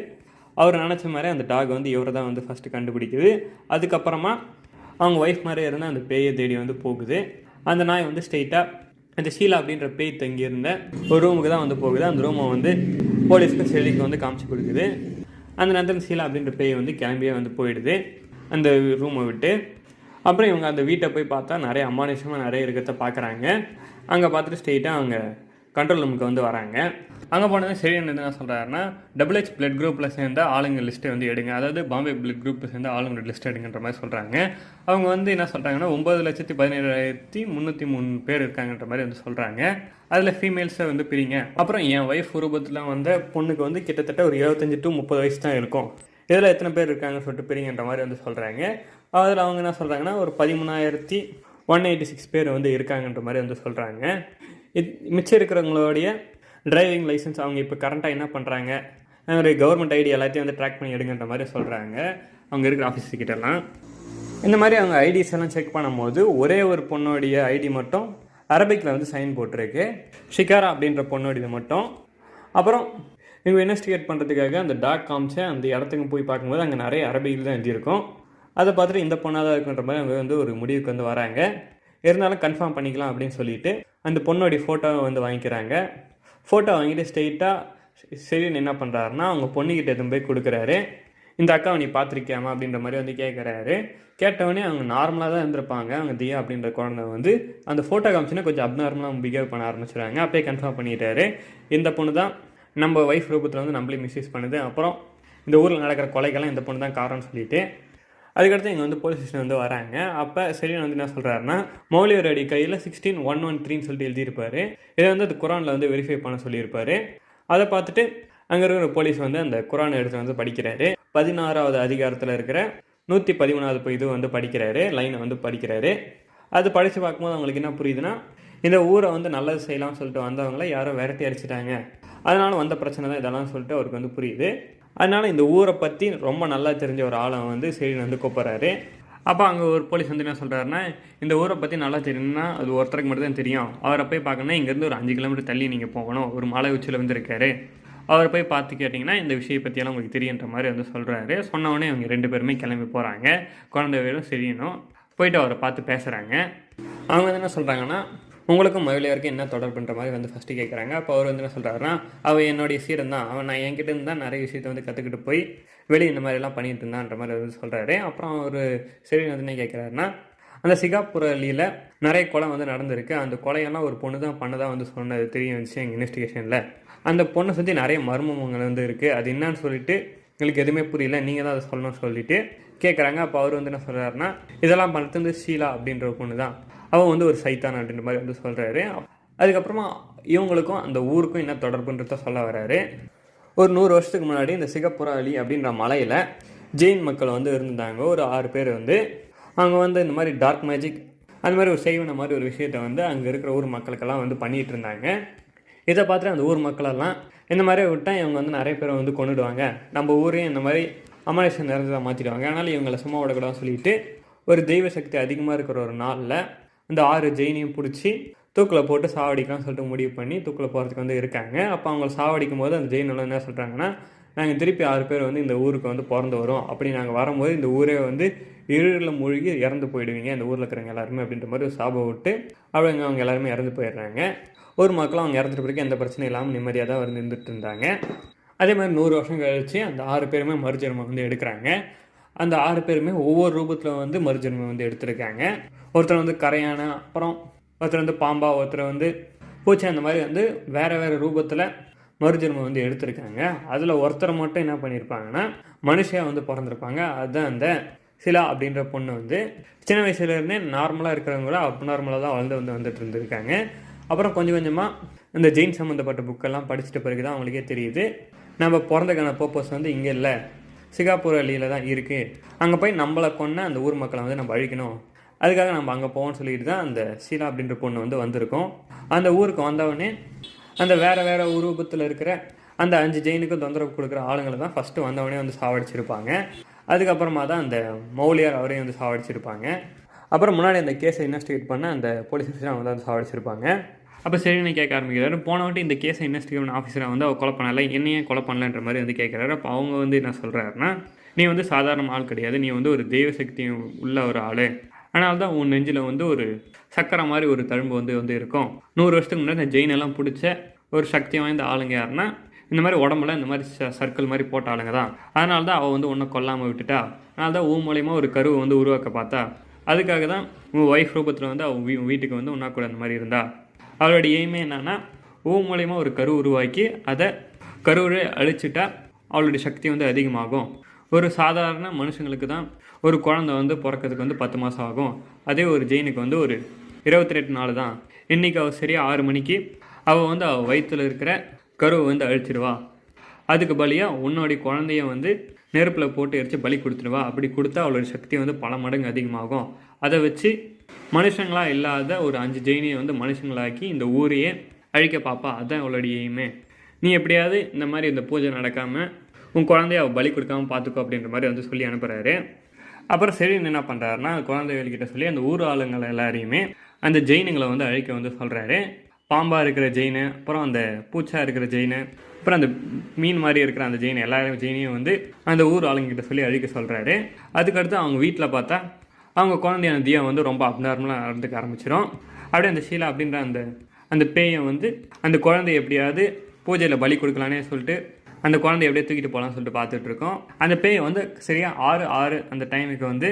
அவர் நினச்ச மாதிரி அந்த டாக் வந்து இவரை தான் வந்து ஃபஸ்ட்டு கண்டுபிடிக்குது. அதுக்கப்புறமா அவங்க ஒய்ஃப் மாதிரி இருந்தால் அந்த பேயை தேடி வந்து போகுது. அந்த நாய் வந்து ஸ்ட்ரெயிட்டாக அந்த ஷீலா அப்படின்ற பேய் தங்கியிருந்த ஒரு ரூமுக்கு தான் வந்து போகுது. அந்த ரூமை வந்து போலீஸ்க்கு செடிக்கு வந்து காமிச்சு கொடுக்குது. அந்த நேரத்தில் ஷீலா அப்படின்ற பேய் வந்து கிளம்பியே வந்து போயிடுது அந்த ரூமை விட்டு. அப்புறம் இவங்க அந்த வீட்டை போய் பார்த்தா நிறைய அமானுஷமாக நிறைய இருக்கிறத பார்க்குறாங்க. அங்கே பார்த்துட்டு ஸ்ட்ரெயிட்டாக அவங்க கண்ட்ரோல் ரூமுக்கு வந்து வராங்க. அங்கே போனது சரி என்ன சொல்கிறாருன்னா, HH பிளட் குரூப்பில் சேர்ந்த ஆளுங்க லிஸ்ட்டை வந்து எடுங்க, அதாவது பாம்பே பிளட் குரூப்பில் சேர்ந்த ஆளுங்களோட லிஸ்ட் எடுங்கன்ற மாதிரி சொல்கிறாங்க. அவங்க வந்து என்ன சொல்கிறாங்கன்னா 9,17,303 பேர் இருக்காங்கன்ற மாதிரி வந்து சொல்கிறாங்க. அதில் ஃபீமேல்ஸை வந்து பிரிங்க. அப்புறம் என் ஒய்ஃப் ரூபத்தில் வந்த பொண்ணுக்கு வந்து கிட்டத்தட்ட ஒரு 25 to 30 வயசு தான் இருக்கும். இதில் எத்தனை பேர் இருக்காங்கன்னு சொல்லிட்டு பிரிங்கன்ற மாதிரி வந்து சொல்கிறாங்க. அதில் அவங்க என்ன சொல்கிறாங்கன்னா ஒரு 13,186 பேர் வந்து இருக்காங்கன்ற மாதிரி வந்து சொல்கிறாங்க. மிச்சம் இருக்கிறவங்களுடைய டிரைவிங் லைசன்ஸ் அவங்க இப்போ கரண்ட்டாக என்ன பண்ணுறாங்க, ஒரு கவர்மெண்ட் ஐடி எல்லாத்தையும் வந்து ட்ராக் பண்ணி எடுங்கன்ற மாதிரி சொல்கிறாங்க அவங்க இருக்கிற ஆஃபீஸர்கிட்டலாம். இந்த மாதிரி அவங்க ஐடிஸ் எல்லாம் செக் பண்ணும்போது ஒரே ஒரு பொண்ணோடைய ஐடி மட்டும் அரபிக்கில் வந்து சைன் போட்டிருக்கு, ஷிகாரா அப்படின்ற பொண்ணோடையது மட்டும். அப்புறம் இவங்க இன்வெஸ்டிகேட் பண்ணுறதுக்காக அந்த டாக் காமிச்சு அந்த இடத்துக்கு போய் பார்க்கும்போது அங்கே நிறைய அரபியில் தான் எழுதியிருக்கும். அதை பார்த்துட்டு இந்த பொண்ணாக தான் இருக்குன்ற மாதிரி அவங்க வந்து ஒரு முடிவுக்கு வந்து வராங்க. இருந்தாலும் கன்ஃபார்ம் பண்ணிக்கலாம் அப்படின்னு சொல்லிட்டு அந்த பொண்ணோடைய ஃபோட்டோவை வந்து வாங்கிக்கிறாங்க. ஃபோட்டோ வாங்கிட்டு ஸ்ட்ரெயிட்டாக சரின்னு என்ன பண்ணுறாருன்னா அவங்க பொண்ணுக்கிட்ட எதுவும் போய் கொடுக்குறாரு. இந்த அக்காவை நீ பார்த்துருக்கியாமா அப்படின்ற மாதிரி வந்து கேட்குறாரு. கேட்டவொடனே அவங்க நார்மலாக தான் இருந்திருப்பாங்க. அவங்க தியா அப்படின்ற குழந்தை வந்து அந்த ஃபோட்டோ காமிச்சுன்னா கொஞ்சம் அப்நார்மலாக பிஹேவ் பண்ண ஆரம்பிச்சிடுறாங்க. அப்பயே கன்ஃபார்ம் பண்ணிட்டாரு இந்த பொண்ணு தான் நம்ம ஒய்ஃப் ரூபத்தில் வந்து நம்மளே மிஸ்யூஸ் பண்ணுது, அப்புறம் இந்த ஊரில் நடக்கிற கொலைக்கெல்லாம் இந்த பொண்ணு தான் காரணம்னு சொல்லிட்டு. அதுக்கடுத்து இங்கே வந்து போலீஸ் ஸ்டேஷன் வந்து வராங்க. அப்போ சரியான வந்து என்ன சொல்கிறாருன்னா, மௌலியர் அடி கையில் 16,113 சொல்லிட்டு எழுதியிருப்பார். இதை வந்து அது குரானில் வந்து வெரிஃபை பண்ண சொல்லியிருப்பார். அதை பார்த்துட்டு அங்கே இருக்கிற போலீஸ் வந்து அந்த குரானை எடுத்து வந்து படிக்கிறாரு. 16வது அதிகாரத்தில் இருக்கிற 113வது இது வந்து படிக்கிறாரு, லைனை வந்து படிக்கிறாரு. அது படித்து பார்க்கும்போது அவங்களுக்கு என்ன புரியுதுன்னா, இந்த ஊரை வந்து நல்லது செய்யலாம்னு சொல்லிட்டு வந்தவங்கள யாரோ விரட்டி அடிச்சிட்டாங்க, அதனால் வந்த பிரச்சனை தான் இதெல்லாம் சொல்லிட்டு அவருக்கு வந்து புரியுது. அதனால் இந்த ஊரை பற்றி ரொம்ப நல்லா தெரிஞ்ச ஒரு ஆளை வந்து சரின்னு வந்து கூப்பிட்றாரு. அப்போ அங்கே ஒரு போலீஸ் வந்து என்ன சொல்கிறாருன்னா, இந்த ஊரை பற்றி நல்லா தெரியும்னா அது ஒருத்தருக்கு மட்டும் தான் தெரியும், அவரை போய் பார்க்கணுன்னா இங்கேருந்து ஒரு 5 கிலோமீட்டர் தள்ளி நீங்கள் போகணும், ஒரு மலை உச்சியில் வந்து இருக்காரு, அவரை போய் பார்த்து கேட்டிங்கன்னா இந்த விஷயம் பற்றியெல்லாம் உங்களுக்கு தெரியுன்ற மாதிரி வந்து சொல்கிறாரு. சொன்னவொடனே அவங்க 2 பேருமே கிளம்பி போகிறாங்க. குழந்தை வேலும் சரியணும் போயிட்டு அவரை பார்த்து பேசுகிறாங்க. அவங்க வந்து என்ன சொல்கிறாங்கன்னா, உங்களுக்கும் மகிழையருக்கும் என்ன தொடர்புன்ற மாதிரி வந்து ஃபஸ்ட்டு கேட்குறாங்க. அப்போ அவர் வந்து என்ன சொல்கிறாருன்னா, அவள் என்னுடைய சீடன் தான், அவன் நான் என்கிட்ட இருந்து தான் நிறைய விஷயத்தை வந்து கற்றுக்கிட்டு போய் வெளியே இந்த மாதிரிலாம் பண்ணிட்டு இருந்தான்ற மாதிரி வந்து சொல்கிறாரு. அப்புறம் ஒரு சரி வந்து என்ன கேட்குறாருன்னா, அந்த சிகாப்புர அலியில் நிறைய கொலை வந்து நடந்திருக்கு, அந்த கொலையெல்லாம் ஒரு பொண்ணு தான் பண்ணதாக வந்து சொன்னது தெரிய வந்துச்சு எங்கள் இன்வெஸ்டிகேஷனில். அந்த பொண்ணை சுற்றி நிறைய மர்மங்கள் வந்து இருக்குது, அது என்னன்னு சொல்லிட்டு எங்களுக்கு எதுவுமே புரியல, நீங்கள் தான் அதை சொல்லணும்னு சொல்லிட்டு கேட்குறாங்க. அப்போ அவர் வந்து என்ன சொல்கிறாருன்னா, இதெல்லாம் பண்ணுறது வந்து ஷீலா அப்படின்ற ஒரு பொண்ணு தான், அவன் வந்து ஒரு சைத்தான் அப்படின்ற மாதிரி வந்து சொல்கிறாரு. அதுக்கப்புறமா இவங்களுக்கும் அந்த ஊருக்கும் என்ன தொடர்புன்றத சொல்ல வர்றாரு. ஒரு 100 வருஷத்துக்கு முன்னாடி இந்த சிகப்புர அலி அப்படின்ற மலையில் ஜெயின் மக்கள் வந்து இருந்தாங்க. ஒரு 6 பேர் வந்து அவங்க வந்து இந்த மாதிரி டார்க் மேஜிக் அந்த மாதிரி ஒரு செய்வன மாதிரி ஒரு விஷயத்தை வந்து அங்கே இருக்கிற ஊர் மக்களுக்கெல்லாம் வந்து பண்ணிகிட்டு இருந்தாங்க. இதை பார்த்துட்டு அந்த ஊர் மக்களெல்லாம் இந்த மாதிரி விட்டால் இவங்க வந்து நிறைய பேரை வந்து கொண்டுடுவாங்க, நம்ம ஊரையும் இந்த மாதிரி அமானுஷம் நிறைஞ்சதாக மாற்றிடுவாங்க, அதனால் இவங்களை சும்மா விடக்கூடாதுன்னு சொல்லிட்டு ஒரு தெய்வ சக்தி அதிகமாக இருக்கிற ஒரு நாளில் இந்த 6 ஜெயினையும் பிடிச்சி தூக்கில் போட்டு சாவடிக்கலாம்னு சொல்லிட்டு முடிவு பண்ணி தூக்கில் போகிறதுக்கு வந்து இருக்காங்க. அப்போ அவங்க சாவடிக்கும் போது அந்த ஜெயினெல்லாம் என்ன சொல்கிறாங்கன்னா, நாங்கள் திருப்பி 6 பேர் வந்து இந்த ஊருக்கு வந்து பிறந்து வரோம், அப்படி நாங்கள் வரும்போது இந்த ஊரே வந்து இருளில் மூழ்கி இறந்து போயிடுவீங்க இந்த ஊரில் இருக்கிறவங்க எல்லாருமே அப்படின்ற மாதிரி ஒரு சாபம் விட்டு அவங்க எல்லாருமே இறந்து போயிடுறாங்க. ஊர் மக்களும் அவங்க இறந்துட்ட பிறகு எந்த பிரச்சனையும் இல்லாமல் நிம்மதியாக தான் வந்து இருந்துட்டு இருந்தாங்க. அதே மாதிரி 100 வருஷம் கழிச்சு அந்த 6 பேருமே மறுஜென்மம் வந்து எடுக்கிறாங்க. அந்த 6 பேருமே ஒவ்வொரு ரூபத்தில் வந்து மறுஜென்மம் வந்து எடுத்திருக்காங்க. ஒருத்தர் வந்து கரையான, அப்புறம் ஒருத்தர் வந்து பாம்பா, ஒருத்தர் வந்து பூச்சி, அந்த மாதிரி வந்து வேறு ரூபத்தில் மறுஜென்மம் வந்து எடுத்திருக்காங்க. அதில் ஒருத்தர் மட்டும் என்ன பண்ணியிருப்பாங்கன்னா மனுஷியாக வந்து பிறந்திருப்பாங்க. அதுதான் அந்த ஷீலா அப்படின்ற பொண்ணு வந்து சின்ன வயசுலேருந்தே நார்மலாக இருக்கிறவங்கள அப்நார்மலாக தான் வந்துட்டு இருந்திருக்காங்க. அப்புறம் கொஞ்சம் கொஞ்சமாக இந்த ஜெயின் சம்மந்தப்பட்ட புக்கெல்லாம் படிச்சுட்ட பிறகு தான் அவங்களுக்கே தெரியுது, நம்ம பிறந்தக்கான பர்பஸ் வந்து இங்கே இல்லை, சிகாப்பூர் அள்ளியில் தான் இருக்குது. அங்கே போய் நம்மளை கொன்ன அந்த ஊர் மக்களை வந்து நம்ம அழிக்கணும், அதுக்காக நம்ம அங்கே போவோம்னு சொல்லிட்டு தான் அந்த ஷீலா அப்படின்ற பொண்ணு வந்து வந்திருக்கோம். அந்த ஊருக்கு வந்தவொடனே அந்த வேறு உருவத்தில் இருக்கிற அந்த 5 ஜெயினுக்கும் தொந்தரவு கொடுக்குற ஆளுங்களை தான் ஃபஸ்ட்டு வந்தவொடனே வந்து சாவடிச்சிருப்பாங்க. அதுக்கப்புறமா தான் அந்த மௌலியார் அவரையும் வந்து சாவடிச்சிருப்பாங்க. அப்புறம் முன்னாடி அந்த கேஸை இன்வெஸ்டிகேட் பண்ண அந்த போலீஸ் ஆஃபீஸரை அவங்க வந்து சாவடிச்சிருப்பாங்க. அப்போ சரின்னு கேட்க ஆரம்பிக்கிறாரு. போன வாட்டி இந்த கேஸை இன்வெஸ்டிகேட் பண்ண ஆஃபீஸரை வந்து அவர் கொலை பண்ணலை, என்னையே கொலை பண்ணலன்ற மாதிரி வந்து கேட்குறாரு. அப்போ அவங்க வந்து என்ன சொல்கிறாருன்னா, நீ வந்து சாதாரண ஆள் கிடையாது, நீ வந்து ஒரு தெய்வ சக்தி உள்ள ஒரு ஆள், அதனால தான் உன் நெஞ்சில் வந்து ஒரு சக்கரை மாதிரி ஒரு தழும்பு வந்து இருக்கும். 100 வருஷத்துக்கு முன்னாடி இந்த ஜெயினெல்லாம் பிடிச்ச ஒரு சக்தி வாய்ந்த ஆளுங்க யாருன்னா இந்த மாதிரி உடம்புல இந்த மாதிரி சர்க்கிள் மாதிரி போட்ட ஆளுங்க தான். அதனால தான் அவள் வந்து ஒன்றை கொல்லாமல் விட்டுட்டா, அதனால தான் மூலியமாக ஒரு கருவை வந்து உருவாக்க பார்த்தா, அதுக்காக தான் உன் ஒய்ஃப் ரூபத்தில் வந்து அவள் வீட்டுக்கு வந்து ஒன்றா கூட அந்த மாதிரி இருந்தா. அவளுடைய எய்மே என்னன்னா, மூலியமா ஒரு கரு உருவாக்கி அதை கருவை அழிச்சிட்டா அவளுடைய சக்தி வந்து அதிகமாகும். ஒரு சாதாரண மனுஷங்களுக்கு தான் ஒரு குழந்தை வந்து பிறக்கிறதுக்கு வந்து 10 மாதம் ஆகும். அதே ஒரு ஜெயினுக்கு வந்து ஒரு 28 நாள் தான். இன்றைக்கி அவள் சரியாக 6 மணிக்கு அவள் வந்து அவள் வயிற்றில் இருக்கிற கருவை வந்து அழிச்சிடுவா. அதுக்கு பலியாக உன்னோடைய குழந்தைய வந்து நெருப்பில் போட்டு எரித்து பலி கொடுத்துடுவா. அப்படி கொடுத்தா அவளோட சக்தி வந்து பல மடங்கு அதிகமாகும். அதை வச்சு மனுஷங்களாக இல்லாத ஒரு 5 ஜெயினியை வந்து மனுஷங்களாக்கி இந்த ஊரையே அழிக்க பார்ப்பா. அதுதான் அவளுடைய எய்மே. நீ எப்படியாவது இந்த மாதிரி இந்த பூஜை நடக்காமல் உன் குழந்தைய அவள் பலி கொடுக்காமல் பார்த்துக்கோ அப்படின்ற மாதிரி வந்து சொல்லி அனுப்புகிறாரு. அப்புறம் சரின்னு என்ன பண்ணுறாருன்னா, குழந்தைகள்கிட்ட சொல்லி அந்த ஊர் ஆளுங்களை எல்லாரையுமே அந்த ஜெயினுங்களை வந்து அழிக்க வந்து சொல்கிறாரு. பாம்பாக இருக்கிற ஜெயினு, அப்புறம் அந்த பூச்சா இருக்கிற ஜெயினு, அப்புறம் அந்த மீன் மாதிரி இருக்கிற அந்த ஜெயின், எல்லா ஜெயினையும் வந்து அந்த ஊர் ஆளுங்கிட்ட சொல்லி அழிக்க சொல்கிறாரு. அதுக்கடுத்து அவங்க வீட்டில் பார்த்தா அவங்க குழந்தையான தியா வந்து ரொம்ப அப்நார்மலாக நடந்துக்க ஆரம்பிச்சிடும். அப்படியே அந்த ஷீலா அப்படின்ற அந்த பேயை வந்து அந்த குழந்தைய எப்படியாவது பூஜையில் பலி கொடுக்கலானே சொல்லிட்டு அந்த குழந்தைய எப்படியே தூக்கிட்டு போகலான்னு சொல்லிட்டு பார்த்துட்ருக்கோம். அந்த பேயை வந்து சரியாக 6 அந்த டைமுக்கு வந்து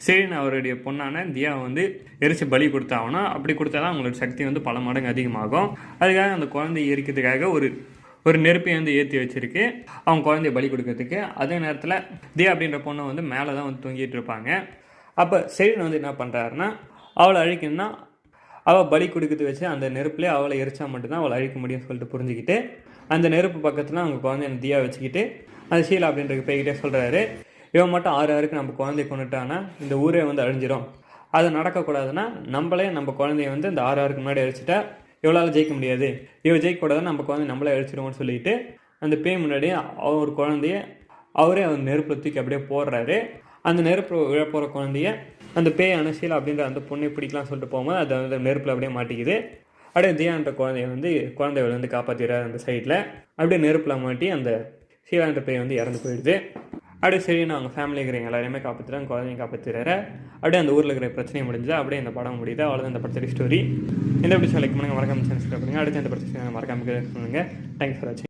சரின்னு அவருடைய பொண்ணான தியாவை வந்து எரிச்சு பலி கொடுத்தாங்கன்னா, அப்படி கொடுத்தா தான் அவங்களோட சக்தி வந்து பல மடங்கு அதிகமாகும். அதுக்காக அந்த குழந்தைய எரிக்கிறதுக்காக ஒரு நெருப்பையை வந்து ஏற்றி வச்சிருக்கு அவங்க குழந்தைய பலி கொடுக்கறதுக்கு. அதே நேரத்தில் தியா அப்படின்ற பொண்ணை வந்து மேலே தான் வந்து தூங்கிட்டு இருப்பாங்க. அப்போ சரின்னு வந்து என்ன பண்ணுறாருன்னா, அவளை அழிக்கணும்னா அவள் பலி கொடுக்கறது வச்சு அந்த நெருப்புலேயே அவளை எரிச்சா மட்டும்தான் அவளை அழிக்க முடியும்னு சொல்லிட்டு புரிஞ்சுக்கிட்டு அந்த நெருப்பு பக்கத்தில் அவங்க குழந்தைய தியா வச்சுக்கிட்டு அந்த ஷீலா அப்படின்ற பேய்கிட்டே சொல்கிறாரு, இவன் மட்டும் 6 நம்ம குழந்தைய கொண்டுட்டானா இந்த ஊரே வந்து அழிஞ்சிடும். அது நடக்கக்கூடாதுன்னா நம்மளே நம்ம குழந்தைய வந்து இந்த 6 முன்னாடி அழிச்சிட்டா இவளால் ஜெயிக்க முடியாது, இவள் ஜெயிக்கக்கூடாதுன்னு நம்ம குழந்தைய நம்மளே அழிச்சிடுவோம்னு சொல்லிட்டு அந்த பேய் முன்னாடி அவர் குழந்தைய அவரே அந்த நெருப்பில் தூக்கி அப்படியே போடுறாரு. அந்த நெருப்பு விழப்போகிற குழந்தைய அந்த பேயான ஷீலா அப்படின்ற அந்த பொண்ணை பிடிக்கலாம்னு சொல்லிட்டு போகும்போது அது அந்த நெருப்பில் அப்படியே மாட்டிக்குது. அப்படியே தியான்ற குழந்தைய வந்து குழந்தைகளை வந்து காப்பாற்றிடுறாரு அந்த சைடில். அப்படியே நெருப்பில் மாட்டி அந்த ஷீலான்ற பேய் வந்து இறந்து போயிடுது. அப்படியே சரின்னு அவங்க ஃபேமிலி இருக்கிறவங்க எல்லாரையுமே காப்பாற்றுறாங்க, குழந்தைங்க காப்பாற்றிடுறாரு. அப்படியே அந்த ஊரில் இருக்கிற பிரச்சனையை முடிஞ்சு அப்படியே இந்த படம் முடியுது. அவ்வளோதான் இந்த படத்தோட ஸ்டோரி. இந்த எப்படி லைக் பண்ணுங்கள், மறக்காம சப்ஸ்கிரைப் பண்ணுங்கள். அடுத்து இந்த பிரச்சனை மறக்காம சொல்லுங்கள். தேங்க்ஸ் ஃபார் வாட்சிங்.